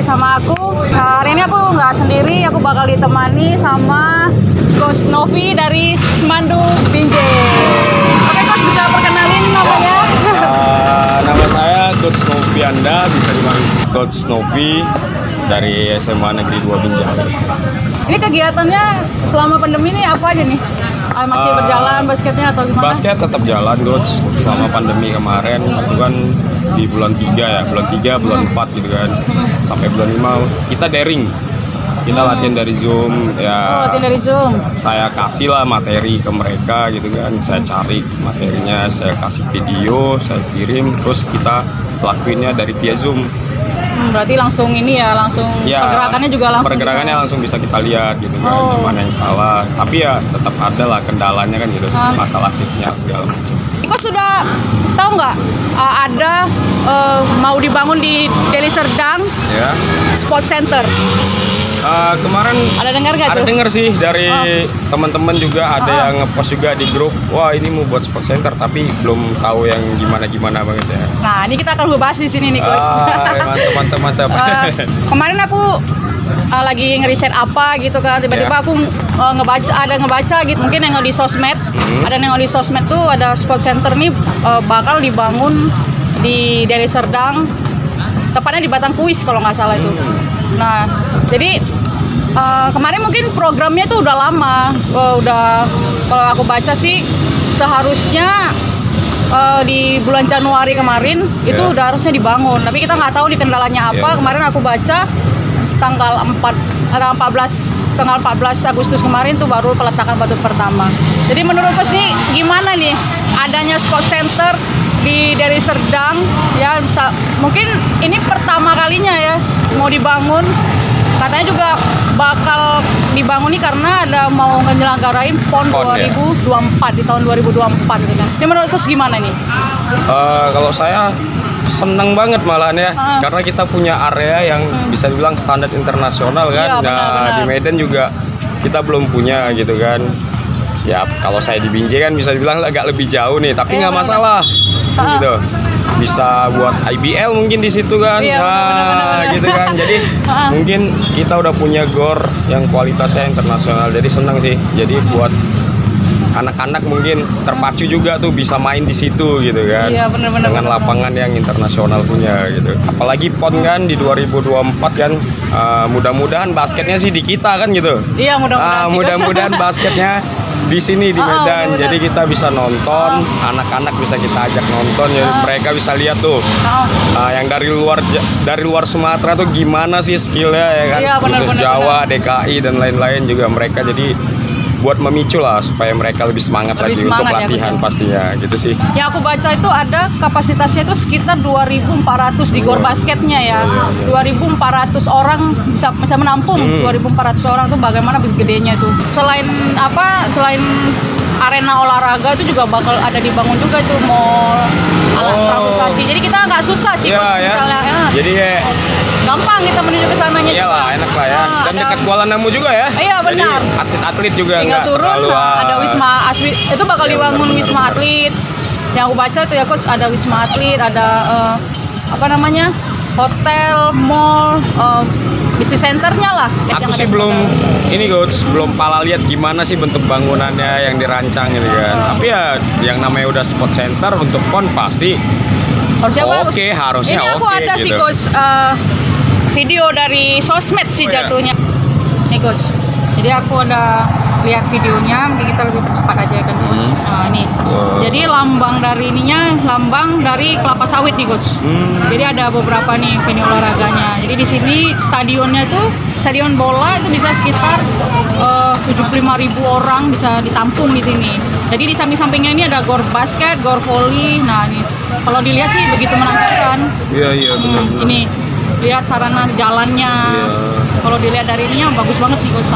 Sama aku, hari ini aku nggak sendiri, aku bakal ditemani sama Coach Novi dari Semandu Binjai. Oke Coach, bisa perkenalin namanya? Nama saya Coach Novi Anda, bisa dipanggil Coach Novi dari SMA Negeri 2 Binjai. Ini kegiatannya selama pandemi ini apa aja nih? Masih berjalan basketnya atau gimana? Basket tetap jalan Coach, selama pandemi kemarin itu kan di bulan 3 ya, bulan 3, bulan 4 gitu kan, sampai bulan 5 kita daring, kita latihan dari Zoom ya. Latihan dari Zoom. Saya kasih lah materi ke mereka gitu kan, saya cari materinya, saya kasih video, saya kirim, terus kita lakuinnya dari via Zoom. Berarti langsung ini ya, langsung ya, pergerakannya juga langsung. Pergerakannya langsung bisa kita lihat gitu kan, mana yang salah. Tapi ya tetap ada lah kendalanya kan gitu, masalah shiftnya segala macam. Kok sudah tahu nggak ada mau dibangun di Deli Serdang ya, Sport Center? Kemarin ada dengar nggak? Ada dengar sih dari teman-teman juga, ada yang ngepost juga di grup. Wah ini mau buat sport center, tapi belum tahu yang gimana banget ya. Nah ini kita akan bahas di sini nih Coach. Mantap. Kemarin aku lagi ngeriset apa gitu kan, tiba-tiba aku ngebaca gitu, mungkin yang di sosmed, ada yang di sosmed tuh ada sport center nih bakal dibangun di Deli Serdang, tepatnya di Batangkuis kalau nggak salah itu. Nah jadi kemarin mungkin programnya tuh udah lama, kalau aku baca sih seharusnya di bulan Januari kemarin itu udah harusnya dibangun, tapi kita nggak tahu di kendalanya apa. Kemarin aku baca tanggal 14 Agustus kemarin tuh baru peletakan batu pertama. Jadi menurut Coach nih gimana nih adanya sport center di Deli Serdang ya, mungkin ini pertama kalinya ya mau dibangun, katanya juga bakal dibangun nih karena ada mau nyelenggarain PON 2024 di tahun 2024 gitu kan. Ini menurut Coach gimana nih? Kalau saya seneng banget malahan ya, karena kita punya area yang bisa dibilang standar internasional kan. Benar. Di Medan juga kita belum punya gitu kan. Ya kalau saya di Binjai kan bisa dibilang agak lebih jauh nih, tapi nggak masalah gitu. Bisa buat IBL mungkin di situ kan, benar. Gitu kan. Jadi mungkin kita udah punya GOR yang kualitasnya internasional, jadi seneng sih. Jadi buat anak-anak mungkin terpacu juga tuh bisa main di situ gitu kan. Iya, bener. Dengan lapangan yang internasional punya gitu. Apalagi PON kan di 2024 kan, mudah-mudahan basketnya sih di kita kan gitu. Iya, mudah-mudahan basketnya di sini di Medan. Jadi kita bisa nonton, anak-anak bisa kita ajak nonton ya, mereka bisa lihat tuh yang dari luar Sumatera tuh gimana sih skillnya ya kan. Khusus Jawa, DKI dan lain-lain juga mereka, jadi buat memicu lah supaya mereka lebih semangat lagi untuk latihan ya, pastinya gitu sih. Ya aku baca itu ada kapasitasnya itu sekitar 2.400 di GOR basketnya ya. 2.400 orang bisa menampung 2.400 orang tuh bagaimana bisa gedenya tuh. Selain arena olahraga itu juga bakal ada dibangun juga itu mall, alat transportasi. Jadi kita nggak susah sih misalnya. Jadi gampang kita menuju ke sananya. Iyalah, enak lah ya. Dan dekat Kuala Namu juga ya. Iya benar. Jadi atlet-atlet juga tinggal turun, ada Wisma Atlet, itu bakal dibangun Wisma Atlet. Yang aku baca tuh ya Coach, ada Wisma Atlet, ada hotel, mall, bisnis centernya lah. Aku sih belum pala lihat gimana sih bentuk bangunannya yang dirancang gitu kan. Tapi ya yang namanya udah sport center untuk PON pasti harusnya ini aku ada gitu. Sih Coach video dari sosmed sih jatuhnya. Nih Coach. Jadi aku ada lihat videonya, mungkin kita lebih percepat aja kan Coach. Nah, ini. Jadi lambang dari kelapa sawit nih Coach. Jadi ada beberapa nih venue olahraganya. Jadi di sini stadionnya tuh stadion bola itu bisa sekitar 75.000 orang bisa ditampung di sini. Jadi di samping-sampingnya ini ada GOR basket, GOR volley. Nah, ini kalau dilihat sih begitu menakjubkan. Iya benar. Ini lihat sarana jalannya. Iya. Kalau dilihat dari ininya bagus banget nih Coach.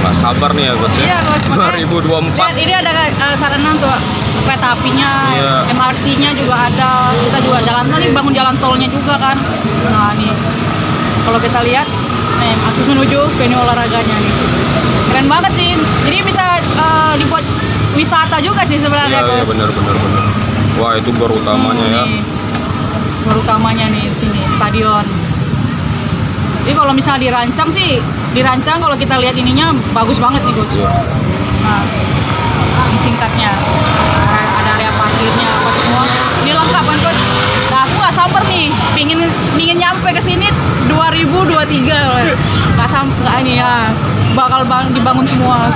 Nggak sabar nih ya Coach ya. Iya Coach. 2024. Lihat ini ada sarana untuk kereta apinya, Iya. MRT-nya juga ada. Kita juga jalan tol, bangun jalan tolnya juga kan. Nah nih, kalau kita lihat, nih akses menuju venue olahraganya nih. Keren banget sih. Jadi bisa dibuat wisata juga sih sebenarnya Iya Coach. benar. Wah itu baru utamanya ya. Nih, baru utamanya nih di sini stadion. Jadi kalau misalnya dirancang kalau kita lihat ininya bagus banget nih Coach. Iya. Nah, ini singkatnya ada area parkirnya apa semua. Ini lengkap kan Coach. Nah aku nggak sabar nih, pingin nyampe ke sini 2023. Nggak ini ya, bakal dibangun semua.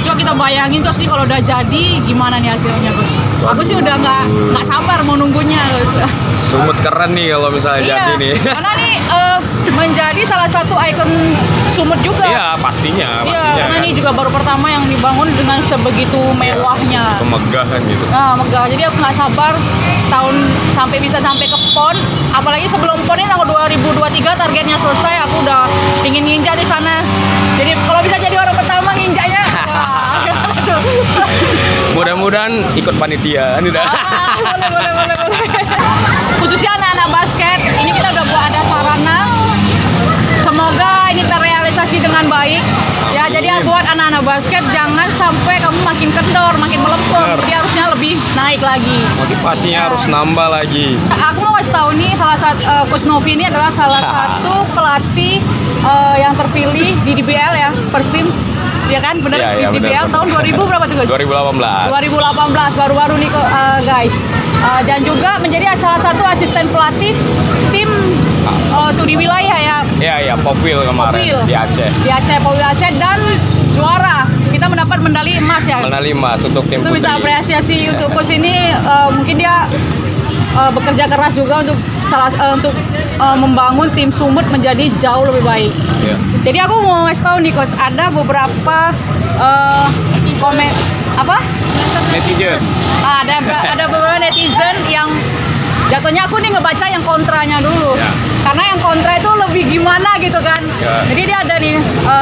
Coba kita bayangin Coach nih kalau udah jadi gimana nih hasilnya Coach. Aku sih udah nggak sabar mau nunggunya Coach. Sumut keren nih kalau misalnya jadi nih. Karena nih menjadi salah satu ikon Sumut juga. Iya pastinya. Iya, karena kan. ini juga baru pertama yang dibangun dengan sebegitu mewahnya. Megah kan gitu. Nah, megah. Jadi aku nggak sabar tahun bisa sampai ke PON. Apalagi sebelum PON ini tanggal 2023 targetnya selesai. Aku udah ingin nginjak di sana. Jadi kalau bisa jadi orang pertama nginjaknya. Mudah-mudahan ikut panitia kan udah. Boleh. Khususnya anak-anak basket, ini kita udah buat ada sarana. Semoga ini terrealisasi dengan baik. Ya, jadi buat anak-anak basket jangan sampai kamu makin kendor, makin melempem. Jadi harusnya lebih naik lagi. Motivasinya harus nambah lagi. Aku mau kasih tahu nih salah satu Coach Novi ini adalah salah satu pelatih yang terpilih di DBL ya, first team. Ya kan, bener Iya, di DBL bener. tahun 2000 berapa tuh Coach? 2018. 2018 baru-baru nih guys. Dan juga menjadi salah satu asisten pelatih tim tuh di wilayah ya. Iya, Popwil kemarin Popwil. di Aceh. Di Aceh, Popwil Aceh dan juara. Kita mendapat medali emas ya. Medali emas untuk tim Itu putri. bisa apresiasi untuk coach ini, mungkin dia bekerja keras juga untuk membangun tim Sumut menjadi jauh lebih baik. Iya. Jadi aku mau ngasih tahu nih coach, ada beberapa komen apa? Netizen. Ada beberapa netizen yang jatuhnya aku nih ngebaca yang kontranya dulu. Ya. Karena yang kontra itu lebih gimana gitu kan. Ya. Jadi dia ada nih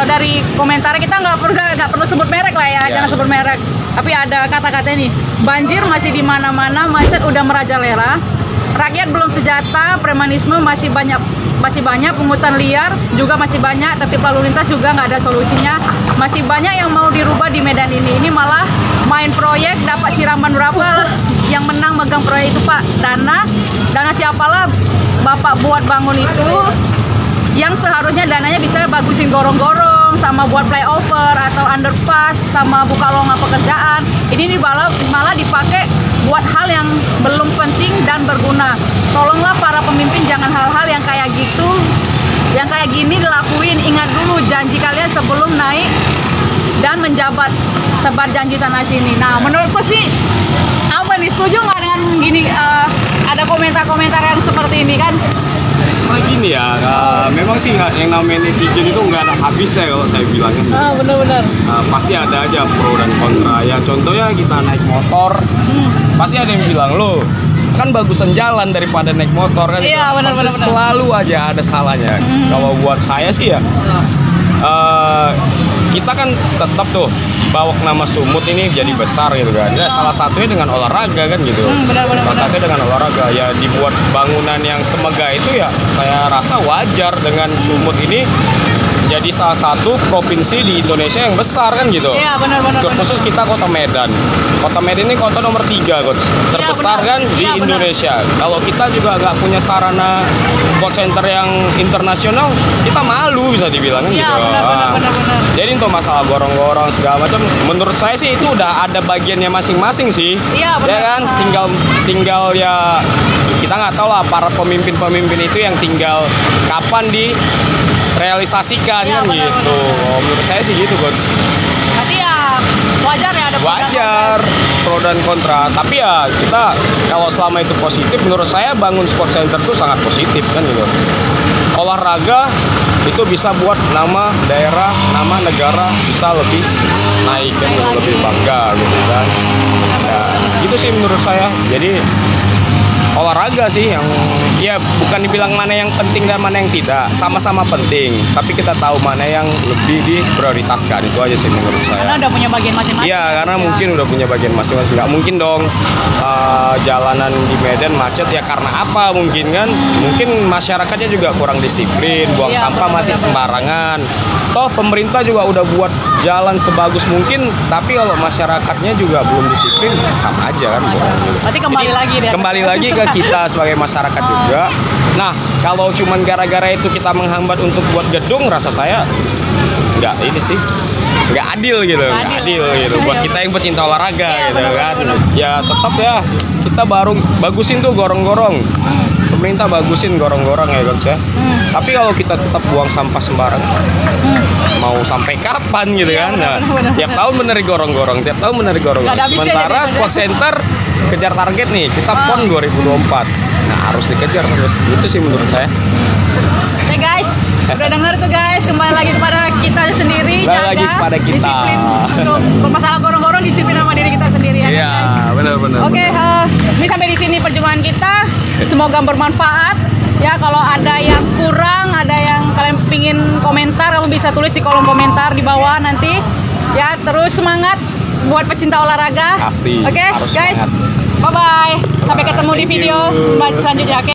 dari komentarnya, kita nggak perlu sebut merek lah ya, Ya. jangan sebut merek. Tapi ada kata-katanya nih, banjir masih di mana-mana, macet udah merajalela. Rakyat belum sejahtera, premanisme masih banyak, pungutan liar juga masih banyak, tertib lalu lintas juga nggak ada solusinya. Masih banyak yang mau dirubah di Medan ini. Ini malah main proyek dapat siraman berapa, yang menang megang proyek itu Pak. Dana siapalah Bapak buat bangun itu, yang seharusnya dananya bisa bagusin gorong-gorong, sama buat flyover atau underpass, sama buka lowongan pekerjaan. Ini malah dipakai buat hal yang belum penting dan berguna. Tolonglah para pemimpin jangan hal-hal yang kayak gitu, yang kayak gini dilakuin. Ingat dulu janji kalian sebelum naik dan menjabat, tebar janji sana sini. Nah, menurutku sih apa nih, setuju nggak dengan gini, ada komentar-komentar yang seperti ini kan? Nah gini ya, memang sih yang namanya netizen itu nggak ada habisnya kalau saya bilangnya. Bener-bener. Pasti ada aja pro dan kontra. Ya contohnya kita naik motor, pasti ada yang bilang lo kan bagusan jalan daripada naik motor kan. Iya, gitu. benar, Pasti benar. selalu aja ada salahnya. Kalau buat saya sih ya, kita kan tetap tuh bawa nama Sumut ini jadi besar gitu kan. Ya, salah satunya dengan olahraga kan gitu. Benar-benar. Salah satunya dengan olahraga ya, dibuat bangunan yang semegah itu ya saya rasa wajar dengan Sumut ini jadi salah satu provinsi di Indonesia yang besar kan gitu. Iya, benar-benar. Khusus kita Kota Medan. Kota Medan ini kota nomor 3 coach. Terbesar benar. kan di Iya, benar. Indonesia. Kalau kita juga nggak punya sarana sport center yang internasional, kita malu bisa dibilang kan Iya, gitu. benar. Jadi untuk masalah gorong-gorong segala macam, menurut saya sih itu udah ada bagiannya masing-masing sih. Iya, benar. Ya kan, tinggal ya kita nggak tahu lah para pemimpin itu yang tinggal kapan direalisasikan Iya, kan benar, gitu. Oh, menurut saya sih gitu coach. Berarti ya wajar ya ada Wajar pro dan kontra, tapi ya kita kalau selama itu positif, menurut saya bangun sport center itu sangat positif kan gitu. Olahraga itu bisa buat nama daerah, nama negara bisa lebih naik dan lebih bangga gitu kan. Ya, itu sih menurut saya. Jadi olahraga sih yang ya bukan dibilang mana yang penting dan mana yang tidak, sama-sama penting, tapi kita tahu mana yang lebih diprioritaskan, itu aja sih menurut saya. Karena udah punya bagian masing-masing. Iya, karena mungkin udah punya bagian masing-masing. Nggak mungkin dong jalanan di Medan macet ya karena apa mungkin kan? Mungkin masyarakatnya juga kurang disiplin, buang sampah masih sembarangan. Toh pemerintah juga udah buat jalan sebagus mungkin, tapi kalau masyarakatnya juga belum disiplin, sama aja kan. Berarti kembali lagi deh. Kembali lagi ke kita sebagai masyarakat juga. Nah, kalau cuman gara-gara itu kita menghambat untuk buat gedung, rasa saya nggak ini sih, nggak adil gitu, nggak adil gitu. Buat kita yang pecinta olahraga gitu kan. Ya tetap ya kita baru bagusin tuh gorong-gorong. Pemerintah bagusin gorong-gorong ya guys ya. Tapi kalau kita tetap buang sampah sembarangan, mau sampai kapan gitu kan? Nah, tiap tahun bener gorong-gorong, tiap tahun bener gorong-gorong. Sementara sport center kejar target nih, kita PON 2024. Nah, harus dikejar terus. Itu sih menurut saya. Oke guys, udah denger tuh guys, kembali lagi kepada kita sendiri, Kembali lagi kepada kita. Disiplin untuk masalah gorong-gorong, disiplin sama diri kita sendiri ya. Iya, benar-benar. Oke, ini sampai di sini perjumpaan kita. Semoga bermanfaat. Ya, kalau ada yang kurang, ada yang kalian pingin komentar, kamu bisa tulis di kolom komentar di bawah nanti. Ya, terus semangat buat pecinta olahraga. Pasti. Oke, guys. Semangat. Bye bye. Sampai ketemu di video selanjutnya. Oke.